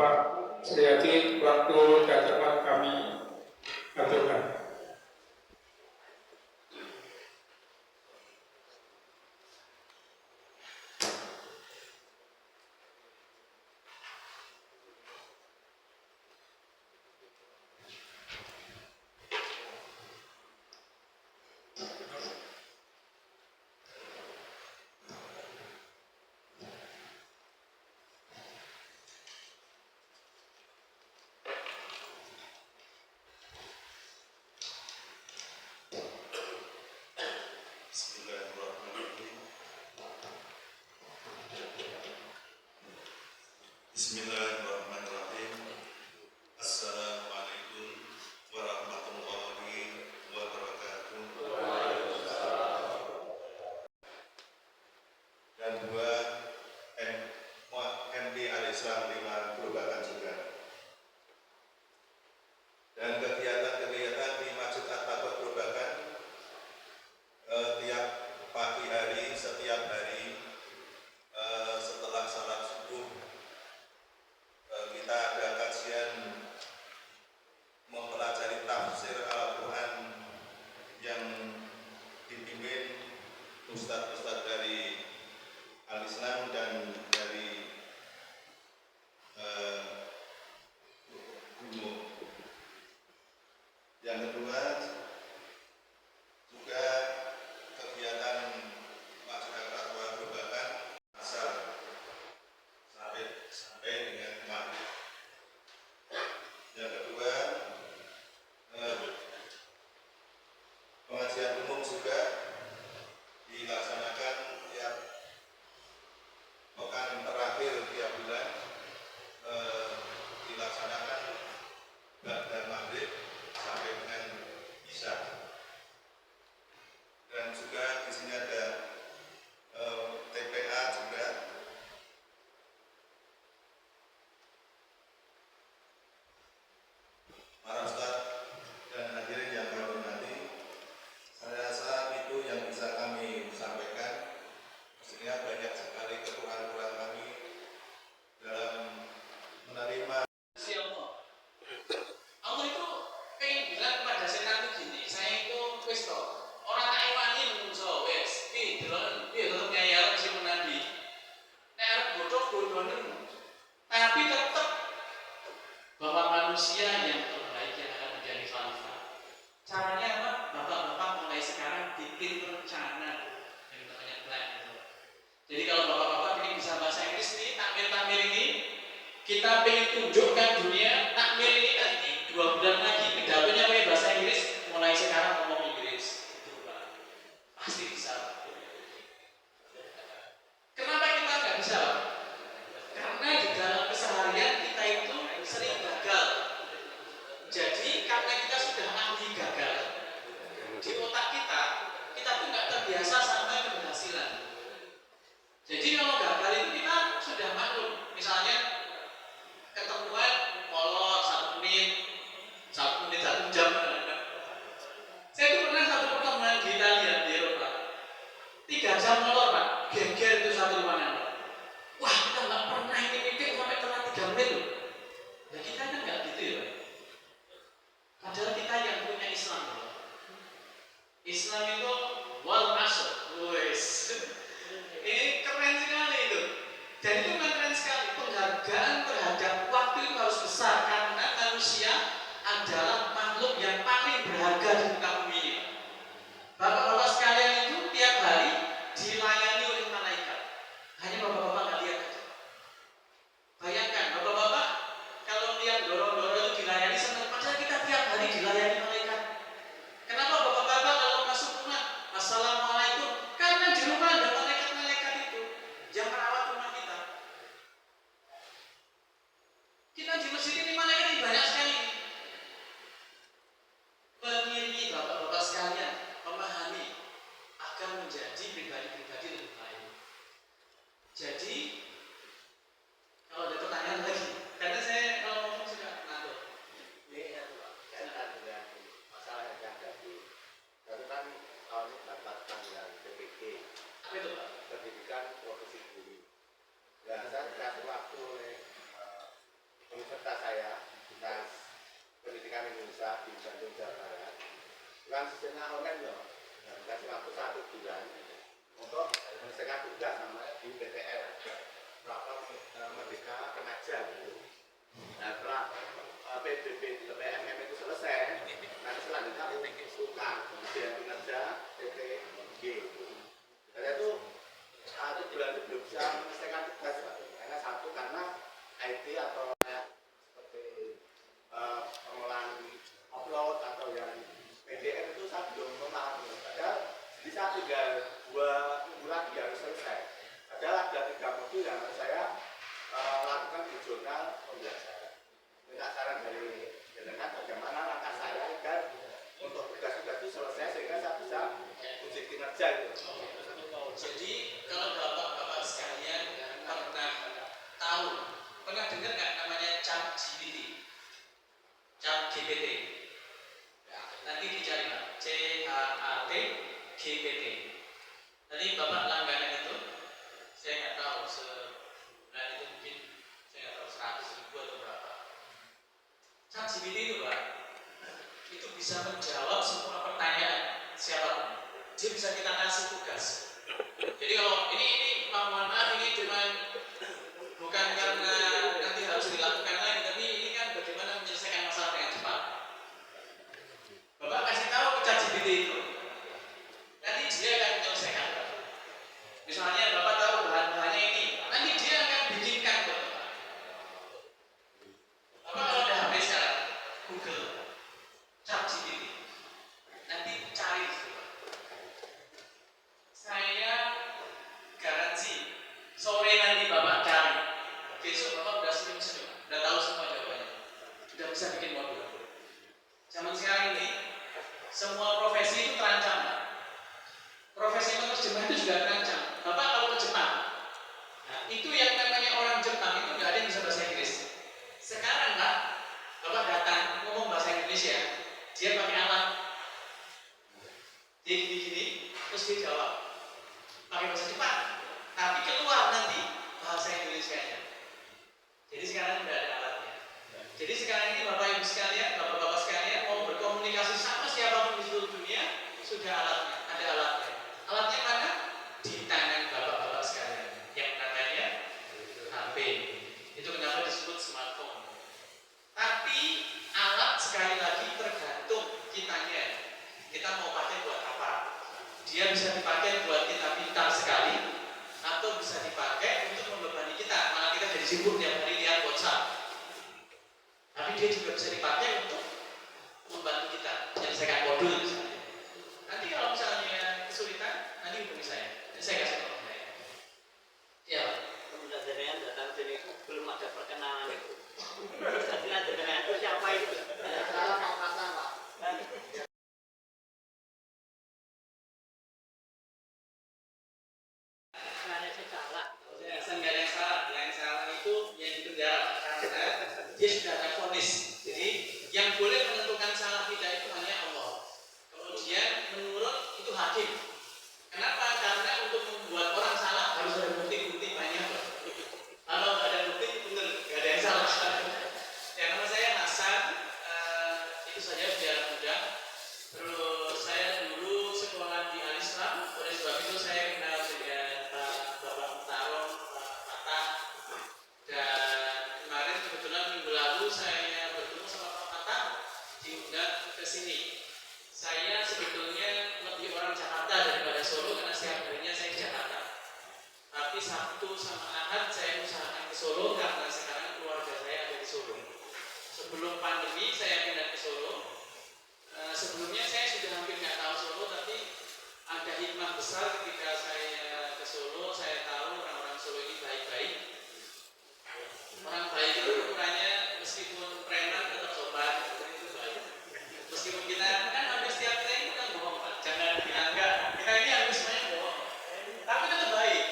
Bapak Sriati waktu dan tempat kami aturkan. Bismillahirrahmanirrahim. Assalamualaikum warahmatullahi wabarakatuh. Dan dua MD Al-Islam 5 Perubahan juga. Dan kegiatan-kegiatan di Masjid At-Taqwa Perubahan tiap pagi hari, setiap hari setelah salat subuh kita ada kajian mempelajari tafsir Al-Quran yang dipimpin ustadz-ustadz dari Al-Islam dan dari Guru. Yang kedua juga kegiatan Masjid At-Taqwa Perubahan asal sampai dengan maghrib. Yang kedua pengajian umum juga dilaksanakan tiap pekan terakhir tiap bulan, dilaksanakan ba'da maghrib sampai dengan isya. Dan juga di sini ada TPA juga. Para ustadz dan hadirin yang kami hormati, saya rasa itu yang bisa kami sampaikan. Mestinya banyak sekali kekurangan kami dalam menerima. Allah itu pengen bilang kepada setan itu gini, saya itu wis to, orang tak iwani menungso wis, piye tetep nyayar si nabi. Nek arep bodoh-bodohen, tapi tetap bahwa manusia yang terbaik yang akan menjadi khalifah. Caranya apa? Bapak-bapak mulai sekarang bikin rencana yang namanya plan itu. Jadi kalau bapak-bapak ini bisa bahasa Inggris nih, takmir-takmir ini kita pengen tunjukkan dunia takmir ini nanti 2 bulan lagi pidatonya pakai bahasa Inggris, mulai sekarang ngomong Inggris itu Pak. Pasti bisa. Kenapa kita nggak bisa Pak? Karena di dalam keseharian kita itu sering gagal. Jadi karena kita sudah ahli gagal di otak kita tuh nggak terbiasa sama keberhasilan. Jadi kalau gagal itu kita sudah maklum. Misalnya ketemuan molor 1 menit, 1 jam. Saya itu pernah satu pertemuan di Italia, di Eropa, 3 jam molor Pak, geger itu satu ruangan. Wah kita nggak pernah ini meeting sampai telat 3 menit loh. Nah kita kan nggak gitu ya Pak. Padahal kita yang punya Islam loh. Islam itu wal asr, wes. Ini keren sekali itu. Dan itu keren sekali. Penghargaan terhadap waktu itu harus besar karena manusia adalah makhluk yang paling berharga di muka bumi ini. Bapak-bapak sekalian itu tiap hari dilayani oleh malaikat. Hanya bapak-bapak nggak lihat aja. Bayangkan bapak-bapak kalau lihat dorong-dorong itu dilayani senang. Padahal kita tiap hari dilayani malaikat. Kenapa bapak-bapak kalau masuk rumah Assalamualaikum? Karena di rumah ada malaikat-malaikat itu yang merawat rumah kita. hasilnya online loh. Kasih waktu 1 bulan untuk menyelesaikan tugas namanya di PTL program Merdeka Remaja gitu. Nah setelah PMM itu selesai, nanti selanjutnya UKA, kemudian kinerja PTG. Dan itu 1 bulan itu belum bisa menyelesaikan tugas, Pak. Karena satu karena IT atau seperti pengolahan upload atau yang PDF itu saya belum memahami. Padahal bisa tinggal 2 minggu lagi harus selesai. Padahal ada 3 modul yang harus saya lakukan di jurnal pembelajaran. Minta saran dari jenengan bagaimana langkah saya agar untuk tugas-tugas itu selesai sehingga saya bisa uji kinerja itu. Jadi kalau bapak-bapak sekalian pernah dengar nggak namanya ChatGPT? ChatGPT. Nanti dicari Pak, ChatGPT. Tadi bapak langganan itu, saya nggak tahu sebulan itu mungkin saya nggak tahu 100.000 atau berapa. ChatGPT itu Pak, itu bisa menjawab semua pertanyaan siapapun. Dia bisa kita kasih tugas. Jadi kalau ini mohon maaf ini cuman bukan karena nanti harus dilakukan lagi, tapi ini kan bagaimana menyelesaikan masalah dengan cepat. Bapak kasih tahu ke ChatGPT itu, nanti dia akan menyelesaikan. Misalnya Bapak tahu bahan-bahannya ini, nanti dia akan bikinkan buat Bapak. Bapak kalau ada HP sekarang, Google, ChatGPT, nanti cari di situ. Saya garansi sore nanti Bapak cari, besok Bapak udah senyum-senyum, udah tahu semua jawabannya, udah bisa bikin modul. Zaman sekarang ini semua profesi itu terancam, Pak. Profesi penerjemah itu juga terancam. Bapak kalau ke Jepang, nah, itu yang namanya orang Jepang itu nggak ada yang bisa bahasa Inggris. Sekarang Pak, Bapak datang ngomong bahasa Indonesia, dia pakai alat dia gini, terus dia jawab pakai bahasa Jepang, tapi keluar nanti bahasa Indonesianya. Jadi sekarang udah ada alatnya. Jadi sekarang ini Bapak Ibu sekalian, Bapak-bapak sekalian mau berkomunikasi sama siapapun di seluruh dunia, sudah alatnya, ada alatnya. Alatnya mana? Di tangan Bapak-bapak sekalian, yang namanya HP. Itu kenapa disebut smartphone. Tapi alat sekali lagi tergantung kitanya. Kita mau pakai buat apa? Dia bisa dipakai buat kita pintar sekali, atau bisa dipakai untuk membebani kita, malah kita jadi sibuk tiap hari lihat WhatsApp. Tapi dia juga bisa dipakai untuk membantu kita menyelesaikan modul misalnya. Nanti kalau misalnya kesulitan, nanti hubungi saya. Saya kasih tahu saya. Ya. Kemudian jenengan datang sini belum ada perkenalan itu. Istilah jenengan itu siapa itu? Salah kata Pak. Yang salah itu yang di penjara karena dia sudah ada vonis. Jadi yang boleh menentukan salah tidak itu hanya Allah. Kemudian menurut itu hakim. Kenapa? Karena untuk membuat orang salah harus ada bukti-bukti banyak. Kalau nggak ada bukti benar nggak ada yang salah. Ya nama saya Hasan, itu saja biar mudah. Terus saya dulu sekolah di Al-Islam, oleh sebab itu saya kenal dengan Bapak Tarong, Pak Fatah. Dan kemarin kebetulan minggu lalu saya bertemu sama Pak Fatah, diundang ke sini. Saya sebetulnya lebih orang Jakarta daripada Solo karena setiap harinya saya di Jakarta. Tapi Sabtu sama Ahad saya usahakan ke Solo karena sekarang keluarga saya ada di Solo. Sebelum pandemi saya pindah ke Solo. Sebelumnya saya sudah hampir nggak tahu Solo, tapi ada hikmah besar ketika saya ke Solo. Saya tahu orang-orang Solo ini baik-baik. Orang baik itu ukurannya meskipun preman tetap sopan, itu baik. Meskipun kita kan hampir setiap kita itu kan bohong, Pak. Jangan bilang enggak. Kita ini hampir semuanya bohong. Tapi tetap baik.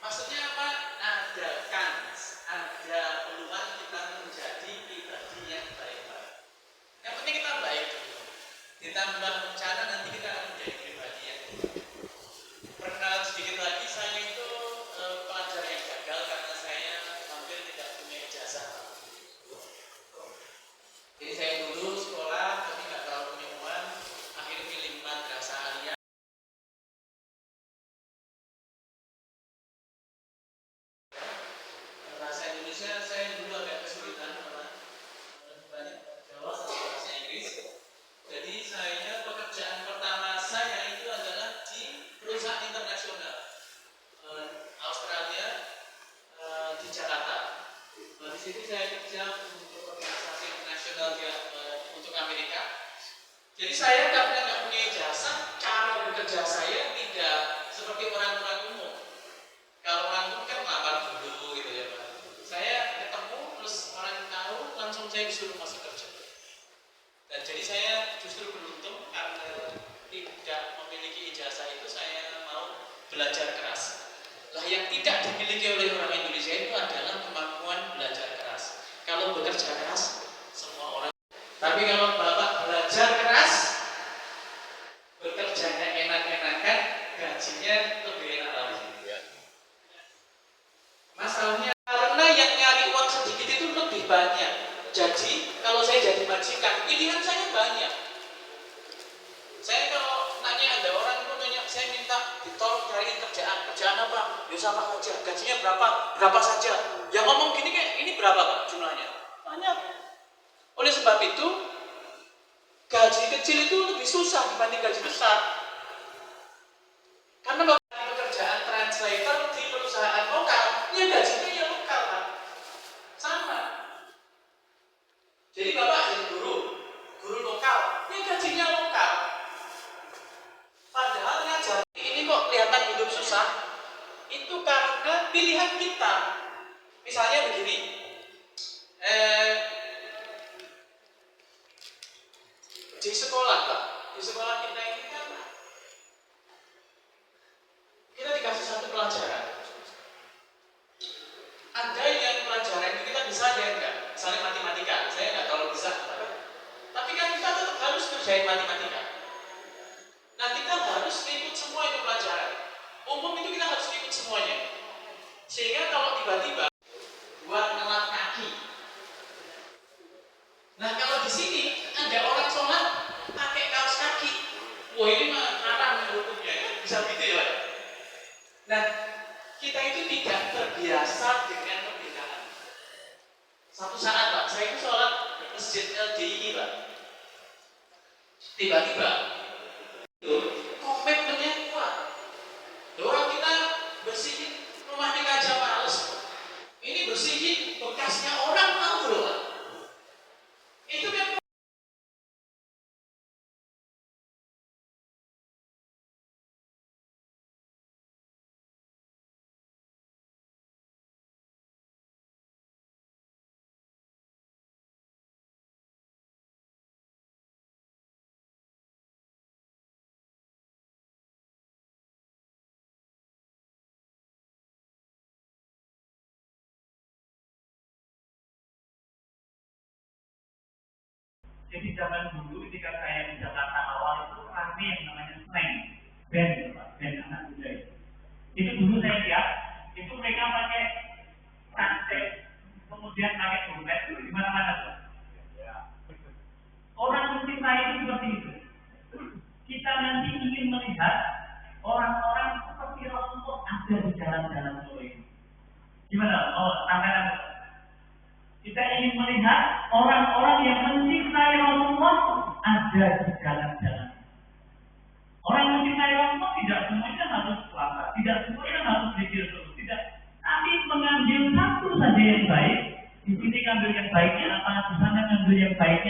Maksudnya apa? Ada kans, ada peluang kita menjadi pribadi yang baik-baik. Yang penting kita baik. Ditambah rencana nanti kita akan menjadi pribadi yang baik. Perkenalan sedikit lagi, saya itu pelajar yang Indonesia saya dulu agak kesulitan karena banyak Jawa sama bahasa Inggris. Jadi saya pekerjaan pertama saya itu adalah di perusahaan internasional Australia di Jakarta. Di situ saya kerja untuk organisasi internasional untuk Amerika. Jadi saya karena nggak punya ijazah, cara bekerja saya tidak seperti orang-orang umum. Kalau orang umum kan lamar dulu gitu ya Pak. Saya ketemu terus orang tahu langsung saya disuruh masuk kerja. Dan jadi saya justru beruntung karena tidak memiliki ijazah itu saya mau belajar keras. Lah yang tidak dimiliki oleh orang Indonesia itu adalah kemampuan belajar keras. Kalau bekerja keras semua orang. Tapi kalau Bapak belajar keras, bekerjanya enak-enakan, gajinya lebih enak lagi. Masalahnya karena yang nyari uang sedikit itu lebih banyak. Jadi kalau saya jadi majikan, pilihan saya banyak. Saya kalau nanya ada orang itu nanya, saya minta ditolong cariin kerjaan apa? Ya sama saja. Gajinya berapa saja. Yang ngomong gini kayak ini berapa Pak jumlahnya? Banyak. Oleh sebab itu gaji kecil itu lebih susah dibanding gaji besar. Karena pekerjaan translator di perusahaan lokal, ya gajinya ya lokal Pak. Sama. Jadi Bapak jadi guru lokal, ya gajinya lokal. Padahal ngajar ini kok kelihatan hidup susah, itu karena pilihan kita. Misalnya begini, di sekolah Pak, di sekolah kita ini kan kita dikasih satu pelajaran. Ada yang pelajaran itu kita bisa, ada yang enggak. Misalnya matematika, saya nggak terlalu bisa, tapi kan kita tetap harus kerjain matematika. Nah kita harus ikut semua itu pelajaran. Umum itu kita harus ikut semuanya. Sehingga kalau tiba-tiba buat ngelap kaki. Nah kalau di sini ada orang sholat pakai kaos kaki, wah ini mah haram hukumnya, bisa gitu ya Pak. Nah kita itu tidak terbiasa dengan perbedaan. Satu saat Pak, saya itu sholat masjid LDI Pak. Tiba-tiba komitmennya kuat. Orang kita bersihin rumah kita aja males. Ini bersihin bekasnya orang tahu loh Pak. Itu kan jadi zaman dulu ketika saya di Jakarta awal itu rame yang namanya slang band anak muda itu dulu saya lihat itu mereka pakai kancing kemudian pakai dompet di mana-mana tuh. Orang mencintai itu seperti itu. Kita nanti ingin melihat orang-orang seperti Rasulullah ada di jalan-jalan Solo ini. Gimana? Oh, tangan. Kita ingin melihat orang-orang yang mencintai Rasulullah ada di jalan-jalan. Orang yang mencintai Rasulullah tidak semuanya harus puasa, tidak semuanya harus zikir terus, tidak. Tapi mengambil satu saja yang baik. Di sini ngambil yang baiknya apa? Di sana ngambil yang baik